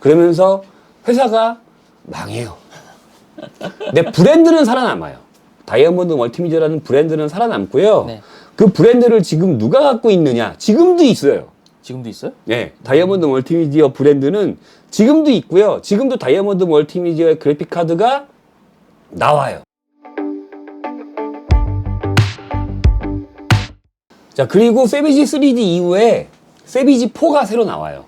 그러면서 회사가 망해요. 근데 브랜드는 살아남아요. 다이아몬드 멀티미디어라는 브랜드는 살아남고요. 네. 그 브랜드를 지금 누가 갖고 있느냐? 지금도 있어요. 지금도 있어요? 네, 다이아몬드 멀티미디어 브랜드는 지금도 있고요. 지금도 다이아몬드 멀티미디어의 그래픽 카드가 나와요. 자, 그리고 세비지 3D 이후에 세비지 4가 새로 나와요.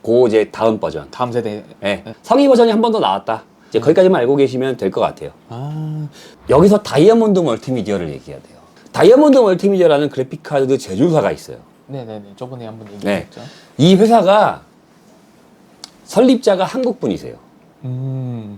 그 이제 다음 버전. 다음 세대. 네, 성인 버전이 한 번 더 나왔다. 이제 거기까지만 알고 계시면 될 것 같아요. 아, 여기서 다이아몬드 멀티미디어를 얘기해야 돼요. 다이아몬드 멀티미디어라는 그래픽 카드 제조사가 있어요. 네네네. 저번에 한번 네. 얘기했죠. 이 회사가 설립자가 한국 분이세요.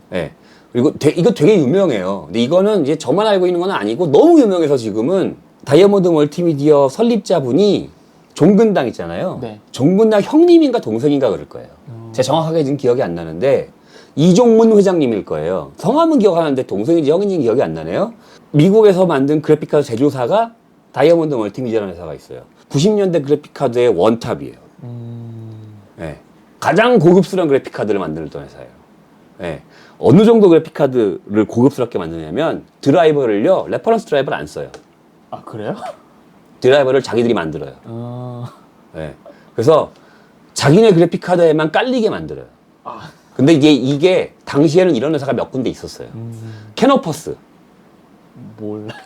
네. 그리고 이거 되게 유명해요. 근데 이거는 이제 저만 알고 있는 건 아니고 너무 유명해서 지금은 다이아몬드 멀티미디어 설립자분이 종근당 있잖아요. 네. 종근당 형님인가 동생인가 그럴 거예요. 제가 정확하게 지금 기억이 안 나는데 이종문 회장님일 거예요. 성함은 기억하는데 동생인지 형인지 기억이 안 나네요. 미국에서 만든 그래픽카드 제조사가 다이아몬드 멀티미디어라는 회사가 있어요. 90년대 그래픽카드의 원탑이에요. 네. 가장 고급스러운 그래픽카드를 만들던 회사예요. 네. 어느 정도 그래픽카드를 고급스럽게 만드냐면 드라이버를요, 레퍼런스 드라이버를 안 써요. 아, 그래요? 드라이버를 자기들이 만들어요. 네. 그래서 자기네 그래픽카드에만 깔리게 만들어요. 아, 근데 이게 당시에는 이런 회사가 몇 군데 있었어요. 캐노퍼스.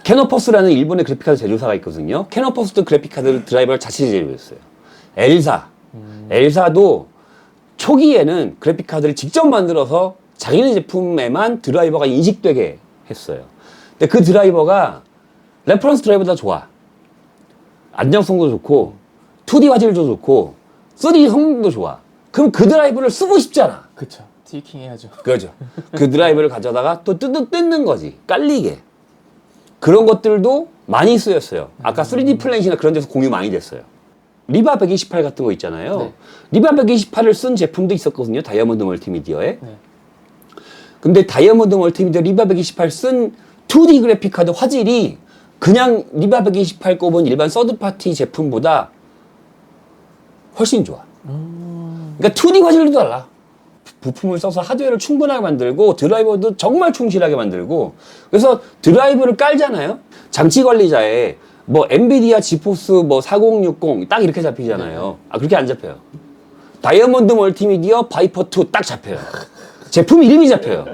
캐노퍼스라는 일본의 그래픽카드 제조사가 있거든요. 캐노퍼스도 그래픽카드 드라이버를 자체 제조했어요. 엘사. 엘사도 초기에는 그래픽카드를 직접 만들어서 자기네 제품에만 드라이버가 인식되게 했어요. 근데 그 드라이버가 레퍼런스 드라이버보다 좋아. 안정성도 좋고 2D 화질도 좋고 3D 성능도 좋아. 그럼 그 드라이버를 쓰고 싶잖아. 그쵸. 트위킹 해야죠. 그렇죠. 그 드라이버를 가져다가 또 뜯는 거지. 깔리게. 그런 것들도 많이 쓰였어요. 아까 3D 플랜이나 그런 데서 공유 많이 됐어요. 리바 128 같은 거 있잖아요. 네. 리바 128을 쓴 제품도 있었거든요. 다이아몬드 멀티미디어에. 네. 근데 다이아몬드 멀티미디어 리바 128 쓴 2D 그래픽 카드 화질이 그냥 리바 128 꼽은 일반 서드파티 제품보다 훨씬 좋아. 그러니까 2D 화질도 달라. 부품을 써서 하드웨어를 충분하게 만들고 드라이버도 정말 충실하게 만들고, 그래서 드라이브를 깔잖아요. 장치 관리자에 뭐 엔비디아 지포스 뭐 4060 딱 이렇게 잡히잖아요. 아, 그렇게 안 잡혀요. 다이아몬드 멀티미디어 바이퍼2 딱 잡혀요. 제품 이름이 잡혀요.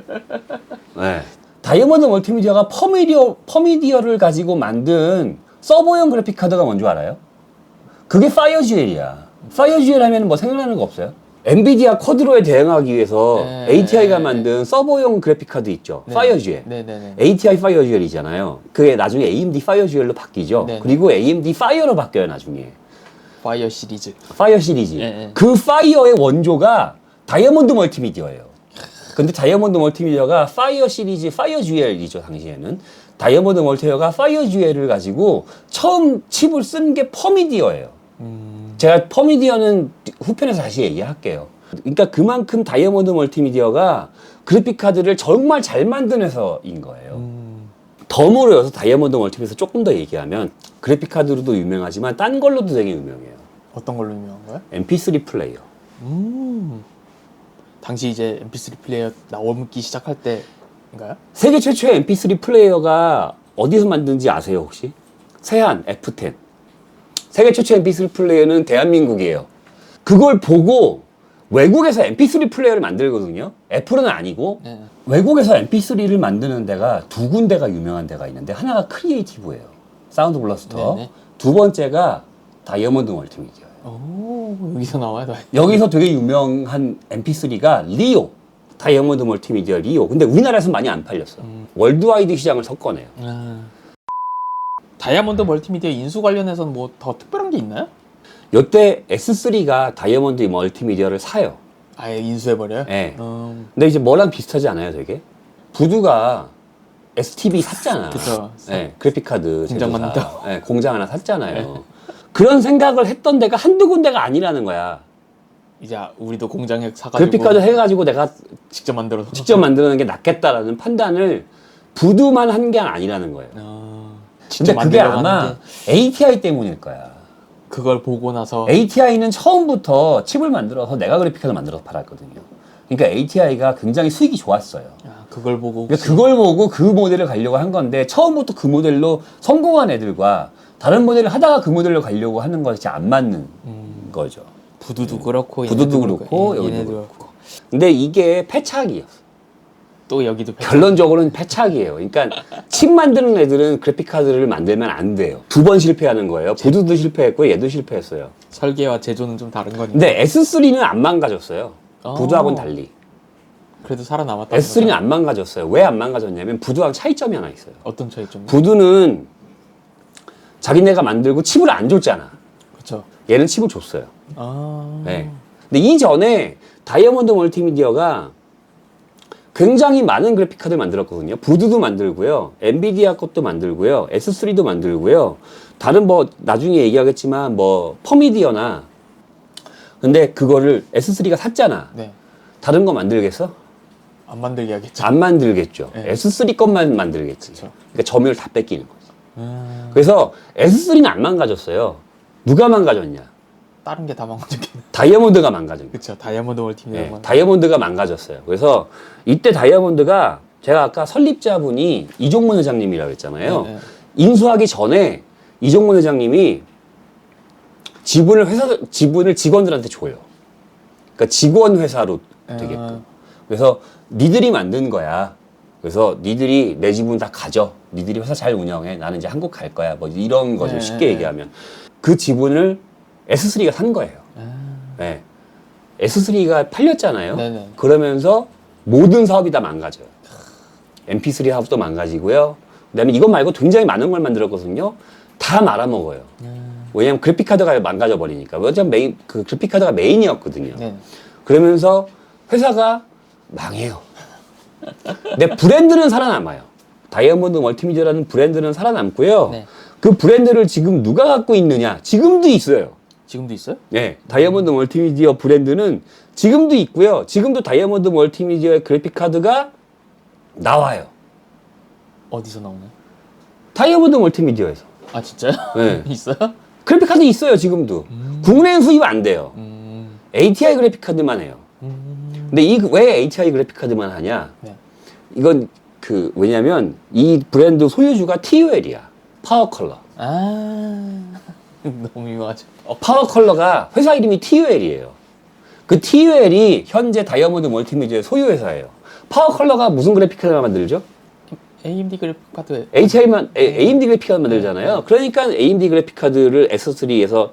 네. 다이아몬드 멀티미디어가 퍼미디어를 가지고 만든 서버용 그래픽 카드가 뭔지 알아요? 그게 파이어듀엘이야. 파이어듀엘 하면 뭐 생각나는 거 없어요? 엔비디아 쿼드로에 대응하기 위해서 네. ATI가 만든 서버용 그래픽 카드 있죠. 네. 파이어듀엘. 네네네. ATI 파이어듀엘이잖아요. 그게 나중에 AMD 파이어듀엘로 바뀌죠. 네. 그리고 AMD 파이어로 바뀌어요, 나중에. 파이어 시리즈. 파이어 시리즈. 네. 그 파이어의 원조가 다이아몬드 멀티미디어예요. 근데 다이아몬드 멀티미디어가 파이어 시리즈, 파이어 듀엘이죠, 당시에는. 다이아몬드 멀티미디어가 파이어 듀엘을 가지고 처음 칩을 쓴 게 퍼미디어예요. 제가 퍼미디어는 후편에서 다시 얘기할게요. 그러니까 그만큼 다이아몬드 멀티미디어가 그래픽 카드를 정말 잘 만든 회사인 거예요. 덤으로 여기서 다이아몬드 멀티미디어 조금 더 얘기하면 그래픽 카드로도 유명하지만 딴 걸로도 되게 유명해요. 어떤 걸로 유명한 거예요? MP3 플레이어. 당시 이제 MP3 플레이어 나오기 시작할 때인가요? 세계 최초의 MP3 플레이어가 어디서 만든지 아세요, 혹시? 세한 F10. 세계 최초의 MP3 플레이어는 대한민국이에요. 그걸 보고 외국에서 MP3 플레이어를 만들거든요. 애플은 아니고. 네. 외국에서 MP3를 만드는 데가 두 군데가 유명한 데가 있는데, 하나가 크리에이티브예요. 사운드 블러스터. 네네. 두 번째가 다이아몬드 멀티미디어예요. 오, 여기서 나와요, 다. 여기서 되게 유명한 MP3가 리오. 다이아몬드 멀티미디어 리오. 근데 우리나라에서 많이 안 팔렸어. 월드와이드 시장을 섞어내요. 다이아몬드 멀티미디어 인수 관련해서는 뭐 더 특별한 게 있나요? 이때 S3가 다이아몬드 멀티미디어를 사요. 아예 인수해버려요? 네. 근데 이제 뭐랑 비슷하지 않아요, 되게? 부두가 STB 샀잖아. 그쵸. 네, 그래픽카드 공장 제조사. 만든다고. 네, 공장 하나 샀잖아요. 그런 생각을 했던 데가 한두 군데가 아니라는 거야. 이제 우리도 공장에 사가지고 그래픽카드 해가지고 내가 직접 만들어서 직접 만드는 게 낫겠다라는 판단을 부두만 한 게 아니라는 거예요. 근데 직접 그게 만들려고 아마 하는데. ATI 때문일 거야. 그걸 보고 나서 ATI는 처음부터 칩을 만들어서 내가 그래픽카드 만들어서 팔았거든요. 그러니까 ATI가 굉장히 수익이 좋았어요. 그걸 보고 그러니까 그걸 보고 그 모델을 가려고 한 건데 처음부터 그 모델로 성공한 애들과 다른 모델을 하다가 그 모델로 가려고 하는 것이 안 맞는 거죠. 부두도 그렇고 부두도 얘네도 그렇고 얘네도 여기도 그렇고 근데 이게 패착이었어. 또 여기도 결론적으로는 패착이에요. 그러니까 칩 만드는 애들은 그래픽카드를 만들면 안 돼요. 2번 실패하는 거예요. 부두도 실패했고 얘도 실패했어요. 설계와 제조는 좀 다른 거니까. 근데 S3는 안 망가졌어요. 부두하고는 달리. 그래도 살아남았다. S3는 안 망가졌어요. 왜 안 망가졌냐면 부두랑 차이점이 하나 있어요. 어떤 차이점? 부두는 자기네가 만들고 칩을 안 줬잖아. 그렇죠. 얘는 칩을 줬어요. 아. 네. 근데 이전에 다이아몬드 멀티미디어가 굉장히 많은 그래픽카드를 만들었거든요. 부두도 만들고요. 엔비디아 것도 만들고요. S3도 만들고요. 다른 뭐 나중에 얘기하겠지만 뭐 퍼미디어나 근데 그거를 S3가 샀잖아. 네. 다른 거 만들겠어? 안 만들게 하겠죠. 안 만들겠죠. 네. S3 것만 만들겠지. 그쵸. 그러니까 점유율 다 뺏기는 거지. 그래서 S3는 안 망가졌어요. 누가 망가졌냐? 다른 게 다 망가졌겠네. 다이아몬드가 망가진 거예요. 그렇죠. 다이아몬드 멀티미디어. 네, 다이아몬드가 망가졌어요. 그래서 이때 다이아몬드가 제가 아까 설립자분이 이종문 회장님이라고 했잖아요. 네, 네. 인수하기 전에 이종문 회장님이 지분을 직원들한테 줘요. 그러니까 직원 회사로 되게끔. 그래서 니들이 만든 거야. 그래서 니들이 내 지분 다 가져. 니들이 회사 잘 운영해. 나는 이제 한국 갈 거야. 뭐 이런 거죠. 네, 쉽게 네. 얘기하면. 그 지분을 S3가 산 거예요. 네. S3가 팔렸잖아요. 네네. 그러면서 모든 사업이 다 망가져요. MP3 사업도 망가지고요. 그다음에 이것 말고 굉장히 많은 걸 만들었거든요. 다 말아먹어요. 왜냐면 그래픽카드가 망가져 버리니까. 왜냐면 그 그래픽카드가 메인이었거든요. 네. 그러면서 회사가 망해요. 근데 브랜드는 살아남아요. 다이아몬드 멀티미디어라는 브랜드는 살아남고요. 네. 그 브랜드를 지금 누가 갖고 있느냐? 지금도 있어요. 지금도 있어요? 네, 다이아몬드 멀티미디어 브랜드는 지금도 있고요. 지금도 다이아몬드 멀티미디어의 그래픽 카드가 나와요. 어디서 나오나요? 다이아몬드 멀티미디어에서. 아 진짜요? 네. 있어요? 그래픽 카드 있어요, 지금도. 국내엔 수입 안 돼요. ATI 그래픽 카드만 해요. 근데 왜 ATI 그래픽 카드만 하냐? 네. 이건 왜냐면 이 브랜드 소유주가 TUL이야. 파워 컬러. 아 너무 유명하죠. 파워 컬러가 회사 이름이 TUL이에요. 그 TUL이 현재 다이아몬드 멀티미디어의 소유 회사예요. 파워 컬러가 무슨 그래픽 카드를 만들죠? AMD 그래픽 카드. AMD 그래픽 카드 만들잖아요. 그러니까 AMD 그래픽 카드를 S3에서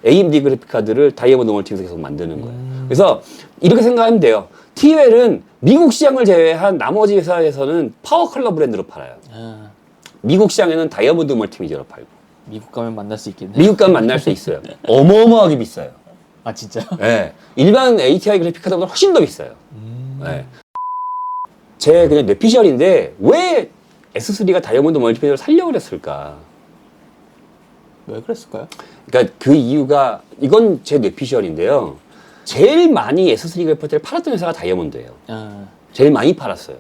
AMD 그래픽 카드를 다이아몬드 멀티미디어에서 계속 만드는 거예요. 그래서 이렇게 생각하면 돼요. TUL은 미국 시장을 제외한 나머지 회사에서는 파워 컬러 브랜드로 팔아요. 아, 미국 시장에는 다이아몬드 멀티미디어로 팔고. 미국 가면 만날 수 있겠네. 미국 가면 만날 수 있어요. 어마어마하게 비싸요. 아 진짜요? 네. 일반 ATI 그래픽 카드보다 훨씬 더 비싸요. 네. 제 그냥 뇌피셜인데 왜 S3가 다이아몬드 멀티미디어를 살려고 그랬을까? 왜 그랬을까요? 그러니까 그 이유가 이건 제 뇌피셜인데요. 제일 많이 S3 그래픽카드를 팔았던 회사가 다이아몬드예요. 아, 제일 많이 팔았어요.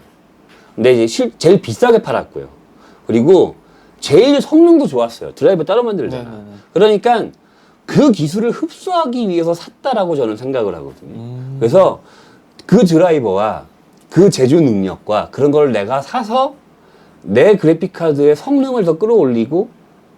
근데 이제 제일 비싸게 팔았고요. 그리고 제일 성능도 좋았어요. 드라이버 따로 만들잖아. 네네네. 그러니까 그 기술을 흡수하기 위해서 샀다라고 저는 생각을 하거든요. 그래서 그 드라이버와 그 제조 능력과 그런 걸 내가 사서 내 그래픽카드의 성능을 더 끌어올리고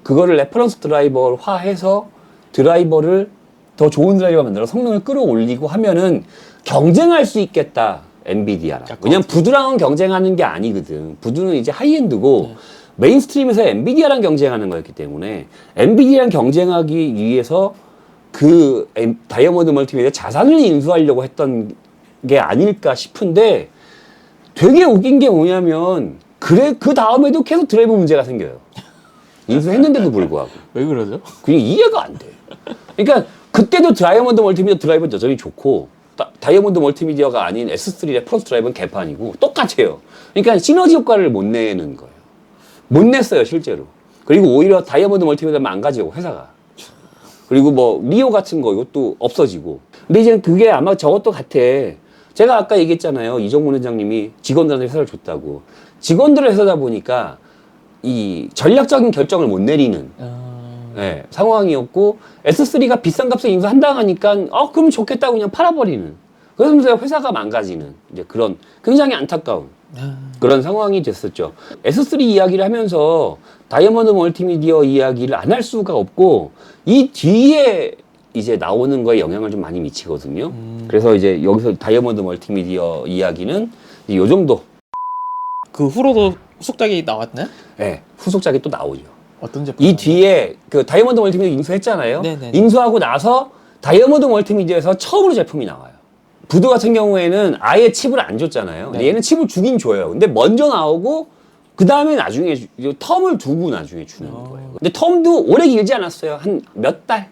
그거를 레퍼런스 드라이버화해서 드라이버를 더 좋은 드라이버 만들어 성능을 끌어올리고 하면은 경쟁할 수 있겠다. 엔비디아랑. 왜냐면 부두랑은 경쟁하는 게 아니거든. 부두는 이제 하이엔드고 메인스트림에서 엔비디아랑 경쟁하는 거였기 때문에 엔비디아랑 경쟁하기 위해서 다이아몬드 멀티미디어 자산을 인수하려고 했던 게 아닐까 싶은데 되게 웃긴 게 뭐냐면 그 다음에도 계속 드라이버 문제가 생겨요. 인수했는데도 불구하고. 왜 그러죠? 그게 이해가 안 돼. 그러니까 그때도 다이아몬드 멀티미디어 드라이버는 여전히 좋고 다이아몬드 멀티미디어가 아닌 S3 레퍼런스 드라이버는 개판이고 똑같아요. 그러니까 시너지 효과를 못 내는 거예요. 못 냈어요, 실제로. 그리고 오히려 다이아몬드 멀티미디어가 망가지고, 회사가. 그리고 뭐, 리오 같은 거, 이것도 없어지고. 근데 이제 그게 아마 저것도 같아. 제가 아까 얘기했잖아요. 이종문 회장님이 직원들한테 회사를 줬다고. 직원들을 회사다 보니까 이 전략적인 결정을 못 내리는 네, 상황이었고 S3가 비싼 값에 인수한다 하니까 그럼 좋겠다고 그냥 팔아버리는. 그러면서 회사가 망가지는 이제 그런 굉장히 안타까운 그런 상황이 됐었죠. S3 이야기를 하면서 다이아몬드 멀티미디어 이야기를 안 할 수가 없고 이 뒤에 이제 나오는 거에 영향을 좀 많이 미치거든요. 그래서 이제 여기서 다이아몬드 멀티미디어 이야기는 이제 요 정도. 그 후로도 후속작이 나왔나요? 네, 후속작이 또 나오죠. 어떤 제품? 이 뒤에 그 다이아몬드 멀티미디어 인수했잖아요. 네네네. 인수하고 나서 다이아몬드 멀티미디어에서 처음으로 제품이 나와요. 부두 같은 경우에는 아예 칩을 안 줬잖아요. 네. 얘는 칩을 주긴 줘요. 근데 먼저 나오고 그 다음에 나중에 텀을 두고 나중에 주는 거예요. 근데 텀도 오래 길지 않았어요. 한 몇 달.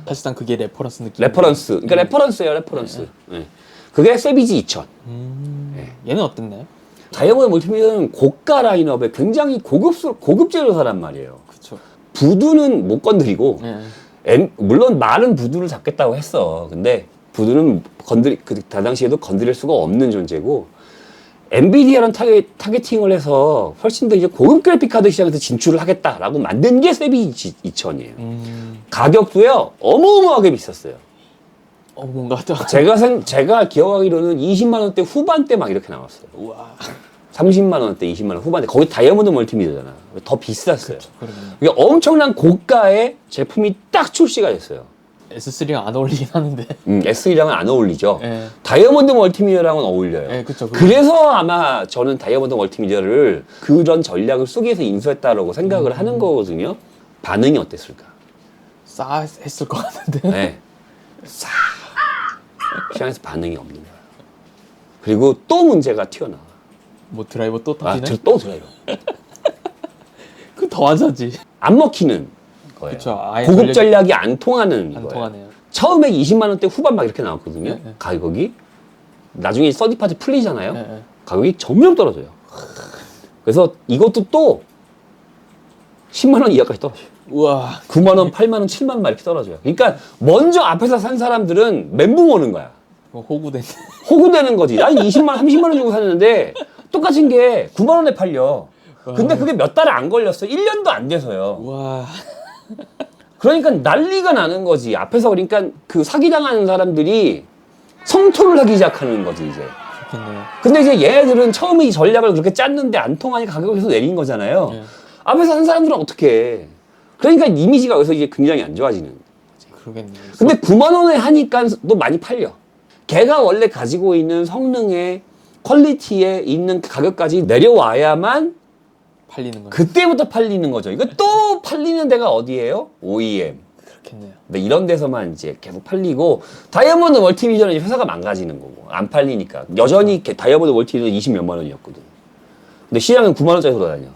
사실상 그게 레퍼런스 느낌. 레퍼런스. 그러니까 레퍼런스예요. 레퍼런스. 네. 그게 세비지 2000. 얘는 어땠나요? 다이아몬드 멀티미디어는 고가 라인업에 굉장히 고급 재료사란 말이에요. 그쵸. 부두는 못 건드리고 네. 물론 많은 부두를 잡겠다고 했어. 근데 부두는 그 당시에도 건드릴 수가 없는 존재고 엔비디아랑 타겟팅을 해서 훨씬 더 이제 고급 그래픽 카드 시장에서 진출을 하겠다라고 만든 게 세비지 2000이에요. 가격도요 어마어마하게 비쌌어요. 뭔가 또. 제가 기억하기로는 20만 원대 후반대 막 이렇게 나왔어요. 우와. 30만 원대, 20만 원 후반대. 거기 다이아몬드 멀티미디어잖아. 더 비쌌어요. 그러겠네. 이게 엄청난 고가의 제품이 딱 출시가 됐어요. S3랑 안 어울리긴 하는데. S3랑은 안 어울리죠. 네. 다이아몬드 멀티미디어랑은 어울려요. 네, 그쵸. 그래서 아마 저는 다이아몬드 멀티미디어를 그런 전략을 쓰기 위해서 인수했다라고 생각을 하는 거거든요. 반응이 어땠을까? 싸했을 것 같은데. 네. 싹. 시장에서 반응이 없는 거야. 그리고 또 문제가 튀어나와. 뭐 드라이버 또 터지네? 또 드라이버. 그 더 안 사지. 안 먹히는 거예요. 그쵸. 아예 고급 전략이 안 통하는 안 거예요. 통하네요. 처음에 20만 원대 후반 막 이렇게 나왔거든요. 네. 가격이. 나중에 서드파티 풀리잖아요. 네. 가격이 점점 떨어져요. 그래서 이것도 또 10만 원 이하까지 떨어져요. 우와. 9만 원, 8만 원, 7만 원 막 이렇게 떨어져요. 그러니까 먼저 앞에서 산 사람들은 멘붕 오는 거야. 호구된. 호구되는 거지. 난 20만 원, 30만 원 주고 샀는데 똑같은 게 9만 원에 팔려. 근데 그게 몇 달 안 걸렸어. 1년도 안 돼서요. 우와. 그러니까 난리가 나는 거지. 앞에서 그러니까 그 사기당하는 사람들이 성토를 하기 시작하는 거지, 이제. 좋겠네요. 근데 이제 얘네들은 처음에 이 전략을 그렇게 짰는데 안 통하니까 가격을 계속 내린 거잖아요. 네. 앞에서 산 사람들은 어떻게 해. 그러니까 이미지가 여기서 이제 굉장히 안 좋아지는. 그러겠네요. 근데 9만 원에 하니까 또 많이 팔려. 걔가 원래 가지고 있는 성능의 퀄리티에 있는 가격까지 내려와야만 팔리는 건 그때부터 팔리는 거죠. 이거 또 팔리는 데가 어디예요? OEM. 그렇겠네요. 근데 이런 데서만 이제 계속 팔리고 다이아몬드 멀티미디어는 이제 회사가 망가지는 거고 안 팔리니까 여전히 다이아몬드 멀티미디어는 20몇만 원이었거든. 근데 시장은 9만 원짜리 돌아다녀.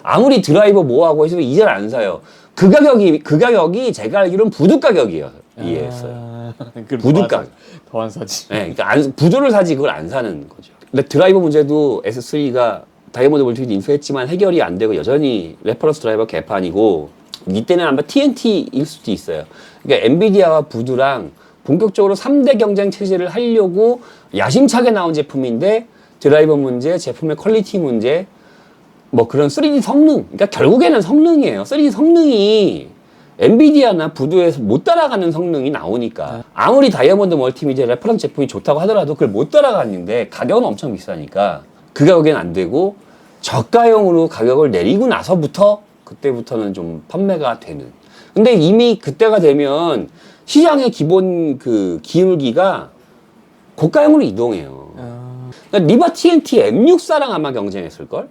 아무리 드라이버 뭐하고 해서 이제는 안 사요. 그 가격이 제가 알기로는 부두 가격이에요. 이해했어요. 부두 가격. 더 안 사지. 네, 그러니까 부두를 사지 그걸 안 사는 거죠. 근데 드라이버 문제도 S3가 다이아몬드 멀티미디어 인수했지만 해결이 안 되고 여전히 레퍼런스 드라이버 개판이고 이때는 아마 TNT일 수도 있어요. 그러니까 엔비디아와 부두랑 본격적으로 3대 경쟁 체제를 하려고 야심차게 나온 제품인데 드라이버 문제, 제품의 퀄리티 문제, 뭐 그런 3D 성능, 그러니까 결국에는 성능이에요. 3D 성능이 엔비디아나 부두에서 못 따라가는 성능이 나오니까 아무리 다이아몬드 멀티미디어 레퍼런스 제품이 좋다고 하더라도 그걸 못 따라가는데 가격은 엄청 비싸니까 그 가격엔 안 되고 저가형으로 가격을 내리고 나서부터 그때부터는 좀 판매가 되는. 근데 이미 그때가 되면 시장의 기본 그 기울기가 고가형으로 이동해요. 그러니까 리바 TNT M64랑 아마 경쟁했을걸?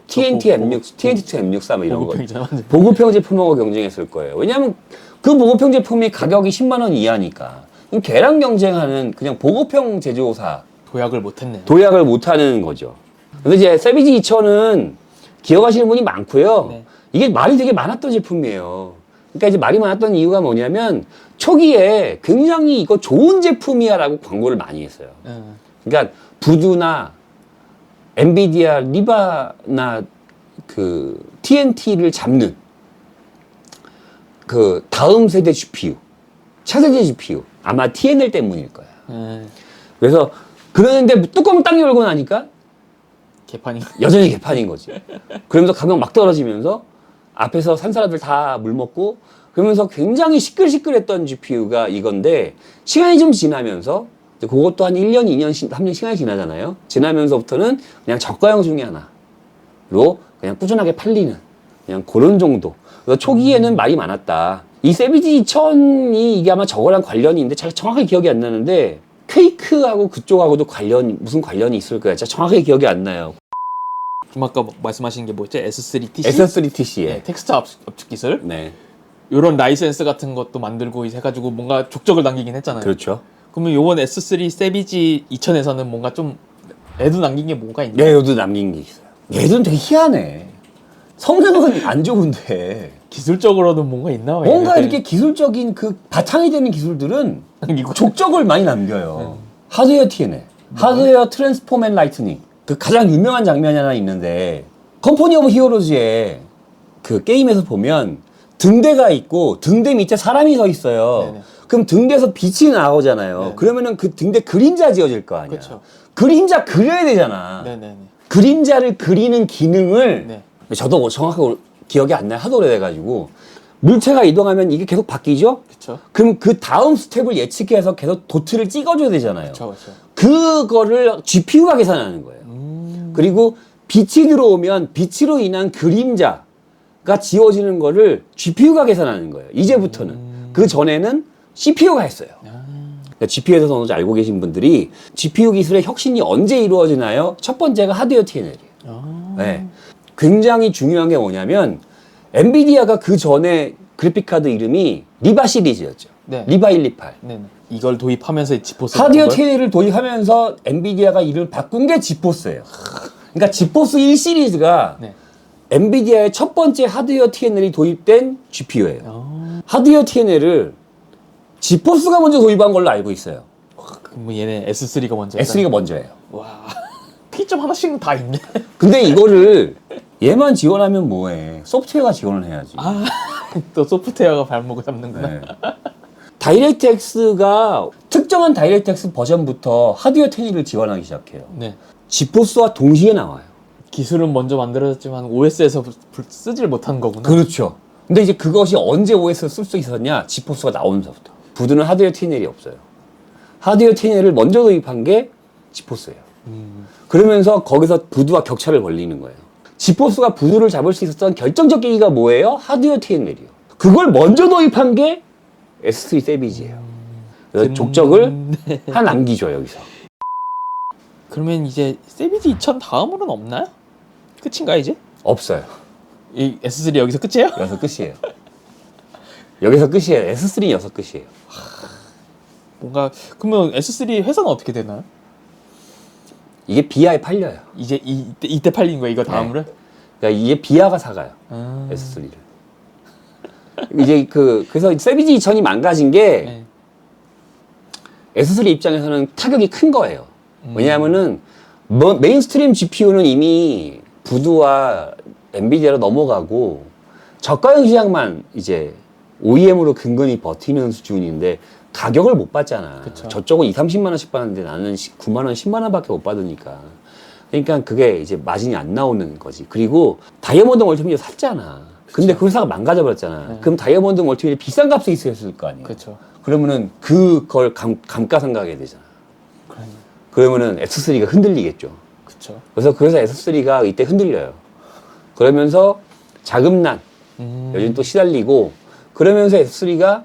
TNT M6, TNT2 M64 뭐 이런 거. 보급형이잖아. 보급형 제품하고 경쟁했을 거예요. 왜냐면 그 보급형 제품이 가격이 10만 원 이하니까. 그럼 걔랑 경쟁하는 그냥 보급형 제조사. 도약을 못했네요. 도약을 못하는 거죠. 근데 이제 세비지 2000은 기억하시는 분이 많고요. 네. 이게 말이 되게 많았던 제품이에요. 그러니까 이제 말이 많았던 이유가 뭐냐면 초기에 굉장히 이거 좋은 제품이야라고 광고를 많이 했어요. 그러니까 부두나 엔비디아 리바나 그 TNT를 잡는 그 다음 세대 GPU, 차세대 GPU 아마 TNL 때문일 거야. 그래서 그러는데 뚜껑 딱 열고 나니까 개판이. 여전히 개판인 거지. 그러면서 가격 막 떨어지면서 앞에서 산 사람들 다 물 먹고 그러면서 굉장히 시끌시끌했던 GPU가 이건데 시간이 좀 지나면서 이제 그것도 한 1년, 2년, 3년 시간이 지나잖아요. 지나면서부터는 그냥 저가형 중에 하나로 그냥 꾸준하게 팔리는 그냥 그런 정도. 그래서 초기에는 말이 많았다. 이 세비지 2000이 이게 아마 저거랑 관련이 있는데 잘 정확하게 기억이 안 나는데 퀘이크하고 그쪽하고도 무슨 관련이 있을 거야. 진짜 정확하게 기억이 안 나요. 좀 아까 말씀하신 게 뭐였죠? S3TC? S3TC에. 네, 텍스트 압축 기술. 네. 이런 라이센스 같은 것도 만들고 해가지고 뭔가 족적을 남기긴 했잖아요. 그렇죠. 그러면 요번 S3 세비지 2000에서는 뭔가 좀 애도 남긴 게 뭐가 있나요? 얘도 남긴 게 있어요. 얘들은 되게 희한해. 성능은 안 좋은데 기술적으로는 뭔가 있나 봐요. 뭔가 이렇게 기술적인 그 바탕이 되는 기술들은 족적을 많이 남겨요. 하드웨어 TNL, 하드웨어 트랜스폼 앤 라이트닝. 그 가장 유명한 장면이 하나 있는데 컴퍼니 오브 히어로즈의 그 게임에서 보면 등대가 있고 등대 밑에 사람이 서 있어요. 네네. 그럼 등대에서 빛이 나오잖아요. 네네. 그러면은 그 등대 그림자 지어질 거 아니야. 그렇죠. 그림자 그려야 되잖아. 네네네. 그림자를 그리는 기능을 네. 저도 정확하게 기억이 안 나요. 하도 오래돼가지고 물체가 이동하면 이게 계속 바뀌죠? 그렇죠. 그럼 그 다음 스텝을 예측해서 계속 도트를 찍어줘야 되잖아요. 그렇죠. 그거를 GPU가 계산하는 거예요. 그리고 빛이 들어오면 빛으로 인한 그림자가 지워지는 거를 GPU가 계산하는 거예요. 이제부터는. 그 전에는 CPU가 했어요. 그러니까 GPU에 대해서 어느 정도 알고 계신 분들이 GPU 기술의 혁신이 언제 이루어지나요? 첫 번째가 하드웨어 TNL이에요. 네. 굉장히 중요한 게 뭐냐면 엔비디아가 그 전에 그래픽카드 이름이 리바 시리즈였죠. 네. 리바 128. 네네. 이걸 도입하면서 지포스 하드웨어 TNL을 도입하면서 엔비디아가 이름을 바꾼 게 지포스예요. 그러니까 지포스 1 시리즈가 네. 엔비디아의 첫 번째 하드웨어 TNL이 도입된 GPU예요. 하드웨어 TNL을 지포스가 먼저 도입한 걸로 알고 있어요. 그럼 얘네 S3가 먼저. S3가 먼저예요. 와. 피점 하나씩은 다 있네. 근데 이거를 얘만 지원하면 뭐해? 소프트웨어가 지원을 해야지. 아, 또 소프트웨어가 발목을 잡는구나. 네. 다이렉트X가 특정한 다이렉트X 버전부터 하드웨어 TNL을 지원하기 시작해요. 네. 지포스와 동시에 나와요. 기술은 먼저 만들어졌지만 OS에서 쓰질 못한 거구나. 그렇죠. 근데 이제 그것이 언제 OS를 쓸 수 있었냐? 지포스가 나오면서부터. 부드는 하드웨어 TNL이 없어요. 하드웨어 TNL을 먼저 도입한 게 지포스예요. 그러면서 거기서 부두와 격차를 벌리는 거예요. 지포스가 부두를 잡을 수 있었던 결정적 계기가 뭐예요? 하드웨어 TNL이요. 그걸 먼저 도입한 게 S3 세비지예요. 그래서 족적을 하나 남기죠, 여기서. 그러면 이제 세비지 2000 다음으로는 없나요? 끝인가 이제? 없어요. 이 S3 여기서 끝이에요? 여기서 끝이에요. 여기서 끝이에요. S3는 여기서 끝이에요. 뭔가 그러면 S3 회사는 어떻게 되나요? 이게 비아에 팔려요. 이제 이때 팔린 거야 이거 다음으로? 그러니까 이게 비아가 사가요. 아. S3를. 이제 그래서 세비지 2000이 망가진 게 네. S3 입장에서는 타격이 큰 거예요. 왜냐하면은 메인스트림 GPU는 이미 부두와 엔비디아로 넘어가고 저가형 시장만 이제 OEM으로 근근히 버티는 수준인데 가격을 못 받잖아. 그쵸. 저쪽은 2~30만 원씩 받는데 나는 9만 원, 10만 원밖에 못 받으니까. 그러니까 그게 이제 마진이 안 나오는 거지. 그리고 다이아몬드 멀티미디어 샀잖아. 근데 그 회사가 망가져버렸잖아. 네. 그럼 다이아몬드 멀티미디어 비싼 값에 있었을 거 아니야. 그렇죠. 그러면은 그걸 감가상각해야 되잖아. 그러면은 S3가 흔들리겠죠. 그렇죠. 그래서 S3가 이때 흔들려요. 그러면서 자금난 요즘 또 시달리고 그러면서 S3가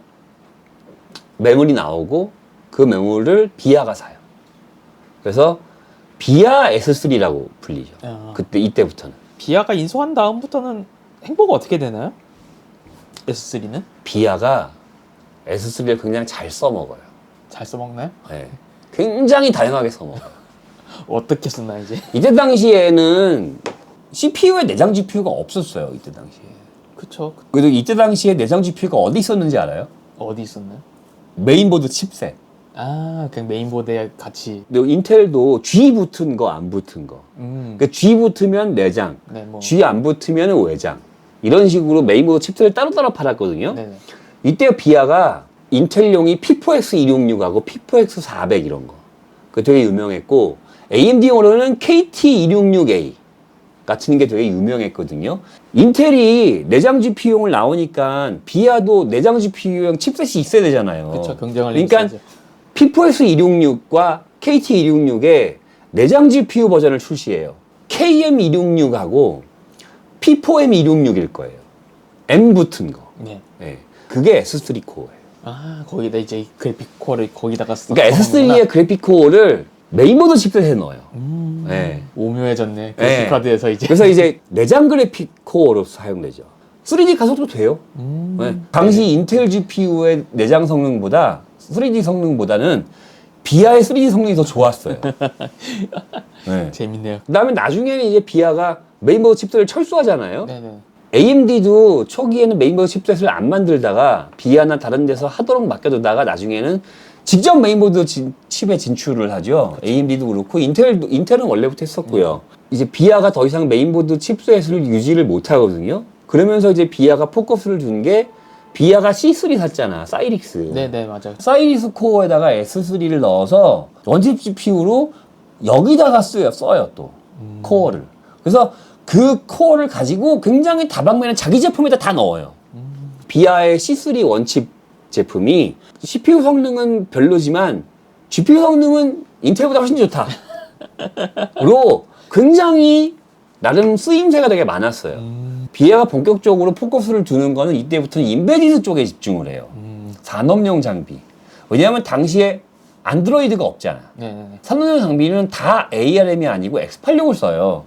매물이 나오고 그 매물을 비아가 사요. 그래서 비아 S3라고 불리죠. 아. 그때 이때부터는 비아가 인수한 다음부터는 행보가 어떻게 되나요? S3는? 비아가 S3를 굉장히 잘 써먹어요. 잘 써먹나요? 네. 굉장히 다양하게 써먹어요. 어떻게 쓰나 이제? 이때 당시에는 CPU에 내장 GPU가 없었어요. 이때 당시에. 그쵸. 그래도 이때 당시에 내장 GPU가 어디 있었는지 알아요? 어디 있었나요? 메인보드 칩셋. 아, 그냥 메인보드에 같이. 근데 인텔도 G 붙은 거 안 붙은 거. 그러니까 G 붙으면 내장, 네, 뭐. G 안 붙으면 외장. 이런 식으로 메인보드 칩셋을 따로따로 팔았거든요. 네네. 이때 비아가 인텔용이 P4X266하고 P4X400 이런 거. 그 되게 유명했고 AMD용으로는 KT266A가 같은 게 되게 유명했거든요. 인텔이 내장 GPU용을 나오니까 비아도 내장 GPU용 칩셋이 있어야 되잖아요. 그쵸, 경쟁을 그러니까 있어야죠. 피포S 266과 KT 266의 내장 GPU 버전을 출시해요. KM 266하고 P4M 266일 거예요. M 붙은 거. 네. 네. 그게 S3 코어예요. 아, 거기다 이제 그래픽 코어를 거기다가 그러니까 S3의 그래픽 코어를 메인보드 칩셋에 넣어요. 네. 오묘해졌네. 네. 그래픽 카드에서 이제. 그래서 이제 내장 그래픽 코어로 사용되죠. 3D 가속도 돼요. 네. 당시 인텔 GPU의 내장 성능보다 3D 성능보다는 비아의 3D 성능이 더 좋았어요. 네. 재밌네요. 그다음에 나중에는 이제 비아가 메인보드 칩셋을 철수하잖아요. 네네. AMD도 초기에는 메인보드 칩셋을 안 만들다가 비아나 다른 데서 하도록 맡겨두다가 나중에는 직접 메인보드 칩에 진출을 하죠. 그쵸. AMD도 그렇고 인텔은 원래부터 했었고요. 이제 비아가 더 이상 메인보드 칩셋을 유지를 못 하거든요. 그러면서 이제 비아가 포커스를 둔 게 비아가 C3 샀잖아. 사이릭스. 네네, 맞아요. 사이리스 코어에다가 S3를 넣어서 원칩 GPU로 여기다가 써요 또 코어를. 그래서 그 코어를 가지고 굉장히 다방면에 자기 제품에다 다 넣어요. 비아의 C3 원칩 제품이 CPU 성능은 별로지만 GPU 성능은 인텔보다 훨씬 좋다. 로 굉장히 나름 쓰임새가 되게 많았어요. 비아가 본격적으로 포커스를 두는 거는 이때부터는 인베디드 쪽에 집중을 해요. 산업용 장비. 왜냐하면 당시에 안드로이드가 없잖아. 네네네. 산업용 장비는 다 ARM이 아니고 X86을 써요.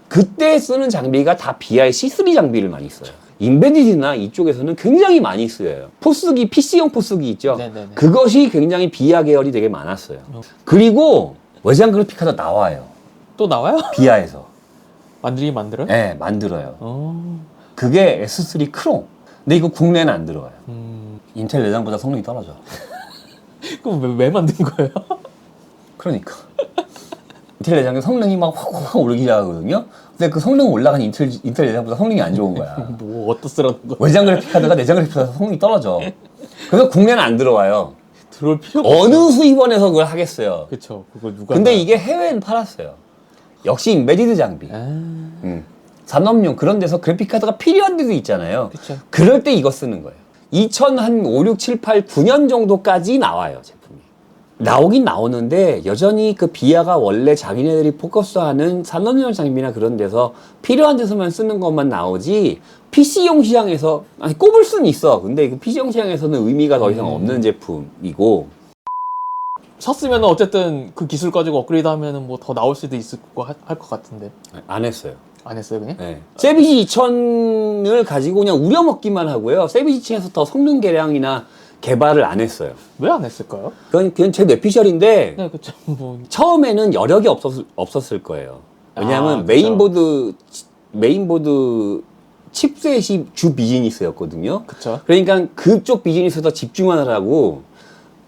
그때 쓰는 장비가 다 비아의 C3 장비를 많이 써요. 인베디드나 이쪽에서는 굉장히 많이 쓰여요. 포스기, PC용 포스기 있죠? 네네네. 그것이 굉장히 비아 계열이 되게 많았어요. 그리고 외장 그래픽카드 나와요. 또 나와요? 비아에서. 만들긴 만들어요? 네, 만들어요. 그게 S3 크롬. 근데 이거 국내는 안 들어가요. 인텔 내장보다 성능이 떨어져. 그럼 왜 만든 거예요? 그러니까. 인텔 내장의 성능이 막 확 오르기 시작하거든요. 근데 그 성능 올라간 인텔 내장보다 성능이 안 좋은 거야. 뭐 어떻쓰라는 거? 외장 그래픽 카드가 내장 그래픽 카드보다 성능이 떨어져. 그래서 국내는 안 들어와요. 들어올 필요가 어느 없어. 수입원에서 그걸 하겠어요. 그쵸. 그걸 누가. 근데 이게 해외엔 팔았어요. 역시 인베디드 장비. 산업용 그런 데서 그래픽 카드가 필요한 데도 있잖아요. 그쵸. 그럴 때 이거 쓰는 거예요. 2005, 6, 7, 8, 9년 정도까지 나와요, 제품이. 나오긴 나오는데 여전히 그 비아가 원래 자기네들이 포커스하는 산업용 장비나 그런 데서 필요한 데서만 쓰는 것만 나오지 PC용 시장에서 아니 꼽을 수는 있어. 근데 그 PC용 시장에서는 의미가 더 이상 없는 제품이고. 샀으면 어쨌든 그 기술 가지고 업그레이드 하면은 뭐 더 나올 수도 있을 거 할 것 같은데. 안 했어요. 안 했어요, 그냥? 네. 세비지 2000을 가지고 그냥 우려먹기만 하고요. 세비지 2층에서 더 성능 개량이나 개발을 안 했어요. 왜 안 했을까요? 그건 제 뇌피셜인데 네, 그쵸. 뭐. 처음에는 여력이 없었을 거예요. 왜냐하면 그쵸. 메인보드 칩셋이 주 비즈니스였거든요. 그쵸. 그러니까 그쪽 비즈니스에 더 집중하느라고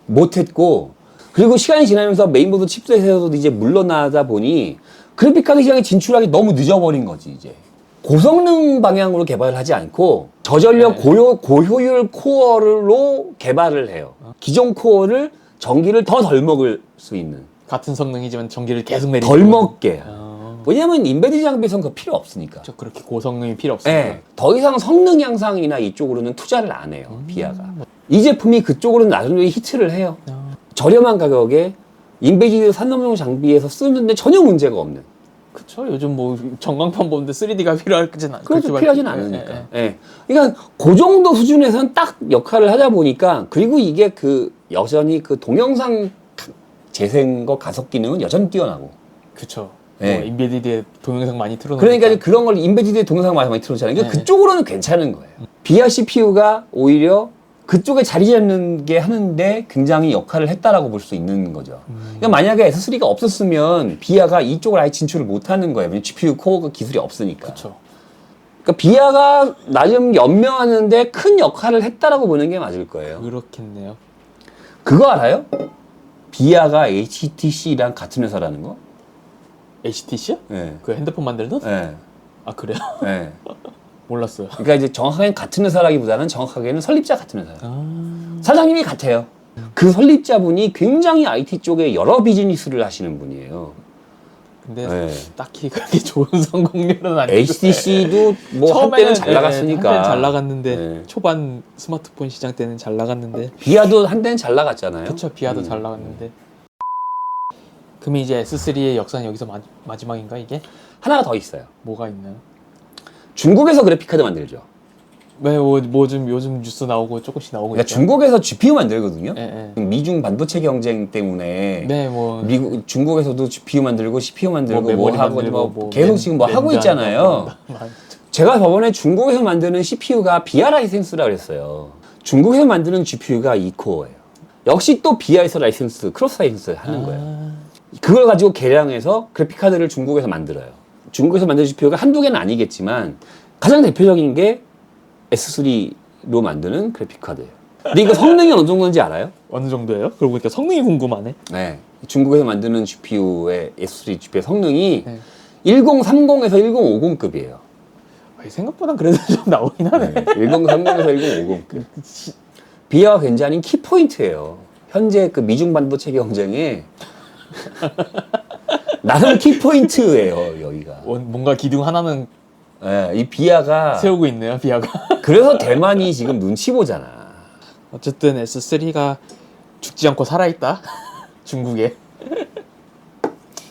못했고, 그리고 시간이 지나면서 메인보드 칩셋에서도 이제 물러나다 보니 그래픽카드 시장에 진출하기 너무 늦어버린 거지, 이제. 고성능 방향으로 개발을 하지 않고 저전력 고효율 코어로 개발을 해요. 기존 코어를 전기를 더 덜 먹을 수 있는. 같은 성능이지만 전기를 계속 내리는. 덜 먹게. 아, 왜냐면 인베디드 장비에서는 그거 필요 없으니까. 그쵸. 그렇게 고성능이 필요 없으니까. 네, 더 이상 성능 향상이나 이쪽으로는 투자를 안 해요, 비아가. 이 제품이 그쪽으로는 나중에 히트를 해요. 저렴한 가격에 인베디드 산업용 장비에서 쓰는데 전혀 문제가 없는. 그쵸. 요즘 뭐 전광판 보는데 3D가 필요하진 않. 그렇죠. 필요하진 예, 않으니까. 예, 예. 그러니까 그 정도 수준에서는 딱 역할을 하다 보니까, 그리고 이게 그 여전히 그 동영상 재생과 가속 기능은 여전히 뛰어나고. 그쵸. 예. 뭐 인베디드에 동영상 많이 틀어놓으니까. 그러니까 이제 그런 걸 인베디드의 동영상 많이 틀어놓잖아요. 그러니까 네. 그쪽으로는 괜찮은 거예요. 비아 CPU가 오히려 그쪽에 자리 잡는 게 하는데 굉장히 역할을 했다라고 볼 수 있는 거죠. 그러니까 만약에 S3가 없었으면 비아가 이쪽을 아예 진출을 못 하는 거예요. 왜냐면 GPU 코어가 기술이 없으니까. 그쵸. 그러니까 비아가 나름 연명하는데 큰 역할을 했다라고 보는 게 맞을 거예요. 그렇겠네요. 그거 알아요? 비아가 HTC랑 같은 회사라는 거? HTC요? 예. 그 핸드폰 만들던? 예. 아, 그래요? 예. 몰랐어요. 그러니까 이제 정확하게 같은 회사라기보다는 정확하게는 설립자 같은 회사예요. 아, 사장님이 같아요. 그 설립자분이 굉장히 IT 쪽에 여러 비즈니스를 하시는 분이에요. 근데 네. 딱히 그렇게 좋은 성공률은 아니고 HTC도 뭐 한때는 잘 나갔으니까. 한때는 잘 나갔는데 네. 초반 스마트폰 시장 때는 잘 나갔는데 비아도 한때는 잘 나갔잖아요. 그쵸 비아도 잘 나갔는데 그럼 이제 S3의 역사는 여기서 마지막인가 이게? 하나가 더 있어요. 뭐가 있나요? 중국에서 그래픽카드 만들죠. 왜 뭐 좀 요즘 뉴스 나오고 조금씩 나오고 그러니까 있죠? 중국에서 GPU 만들거든요. 예, 미중 반도체 경쟁 때문에 네, 뭐 중국에서도 GPU 만들고 CPU 만들고 뭐 메모리 하고 만들고 뭐 뭐 계속 지금 뭐 하고 있잖아요. 제가 저번에 중국에서 만드는 CPU가 비아 라이센스라 그랬어요. 중국에서 만드는 GPU가 2코어예요. 역시 또 비아에서 라이센스, 크로스 라이센스 하는 거예요. 그걸 가지고 개량해서 그래픽카드를 중국에서 만들어요. 중국에서 만든 GPU가 한두 개는 아니겠지만 가장 대표적인 게 S3로 만드는 그래픽카드예요. 근데 이거 성능이 어느 정도인지 알아요? 어느 정도예요? 그러고 보니까 성능이 궁금하네. 네. 중국에서 만드는 GPU의 S3 GPU의 성능이 네. 1030에서 1050급이에요. 생각보다 그래도 좀 나오긴 하네. 1030에서 1050급. 비아가 굉장히 키포인트예요. 현재 그 미중 반도체 경쟁에 나름 키포인트예요, 여기가. 뭔가 기둥 하나는 네, 이 비아가 세우고 있네요, 비아가. 그래서 대만이 지금 눈치 보잖아. 어쨌든 S3가 죽지 않고 살아있다. 중국에.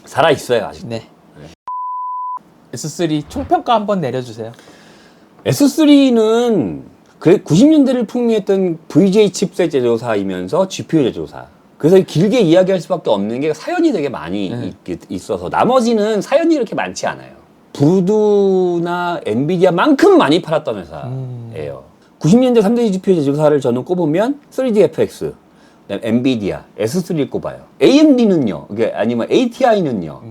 살아 있어요, 아직. 네. S3 총평가 한번 내려주세요. S3는 90년대를 풍미했던 VJ 칩셋 제조사이면서 GPU 제조사. 그래서 길게 이야기할 수밖에 없는 게 사연이 되게 많이 있어서 나머지는 사연이 이렇게 많지 않아요. 부두나 엔비디아만큼 많이 팔았던 회사예요. 90년대 3대 GPU 제조사를 저는 꼽으면 3DFX, 그다음에 엔비디아, S3를 꼽아요. AMD는요, 아니면 ATI는요.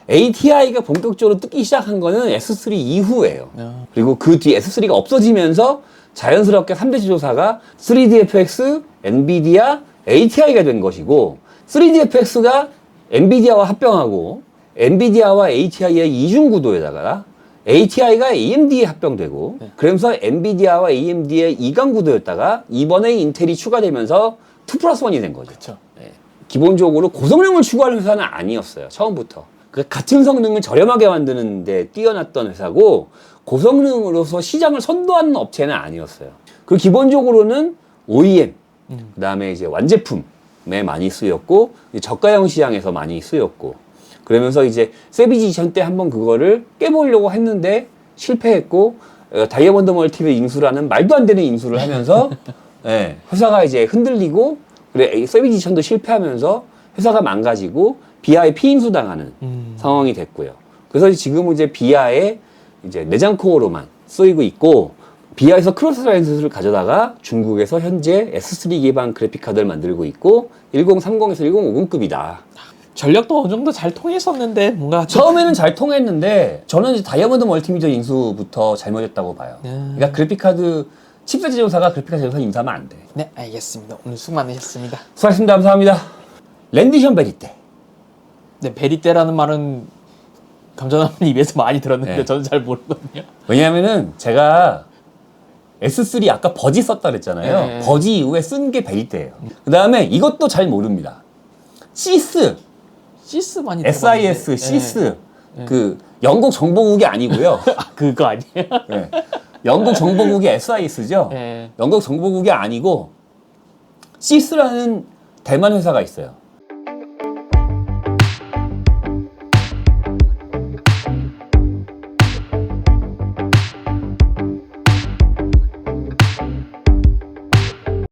ATI가 본격적으로 뜨기 시작한 거는 S3 이후예요. 그리고 그 뒤에 S3가 없어지면서 자연스럽게 3대 제조사가 3DFX, 엔비디아, ATI가 된 것이고 3DFX가 엔비디아와 합병하고 엔비디아와 ATI의 이중 구도에다가 ATI가 AMD에 합병되고 그러면서 엔비디아와 AMD의 이강 구도였다가 이번에 인텔이 추가되면서 2+1이 된 거죠. 그쵸. 기본적으로 고성능을 추구하는 회사는 아니었어요. 처음부터. 같은 성능을 저렴하게 만드는 데 뛰어났던 회사고 고성능으로서 시장을 선도하는 업체는 아니었어요. 그리고 기본적으로는 OEM, 그 다음에 이제 완제품에 많이 쓰였고 저가형 시장에서 많이 쓰였고 그러면서 이제 세비지션 때 한번 그거를 깨보려고 했는데 실패했고 다이아몬드 멀티를 인수라는 말도 안 되는 인수를 하면서 회사가 이제 흔들리고 그래 세비지션도 실패하면서 회사가 망가지고 비아에 피인수 당하는 상황이 됐고요. 그래서 지금은 이제 비아의 이제 내장 코어로만 쓰이고 있고 비아에서 크로스 라이센스를 가져다가 중국에서 현재 S3 기반 그래픽 카드를 만들고 있고 1030에서 1050급이다. 전력도 어느 정도 잘 통했었는데 뭔가 처음에는 잘 통했는데 저는 이제 다이아몬드 멀티미디어 인수부터 잘못했다고 봐요. 그러니까 그래픽 카드 칩셋 제조사가 그래픽 카드 제조사 인수하면 안 돼. 네, 알겠습니다. 오늘 수고 많으셨습니다. 수고하셨습니다. 감사합니다. 랜디션 베리떼. 네, 베리떼라는 말은 감자나무 입에서 많이 들었는데 네. 저는 잘 모르거든요. 왜냐하면은 제가 S3 아까 버지 썼다 그랬잖아요. 네. 버지 이후에 쓴 게 베리떼예요. 그 다음에 이것도 잘 모릅니다. 시스, 시스 많이 SIS, 들어봤는데. 시스. 그 영국 정보국이 아니고요. 아, 그거 아니에요? 네. 영국 정보국이 SIS죠. 네. 영국 정보국이 아니고 시스라는 대만 회사가 있어요.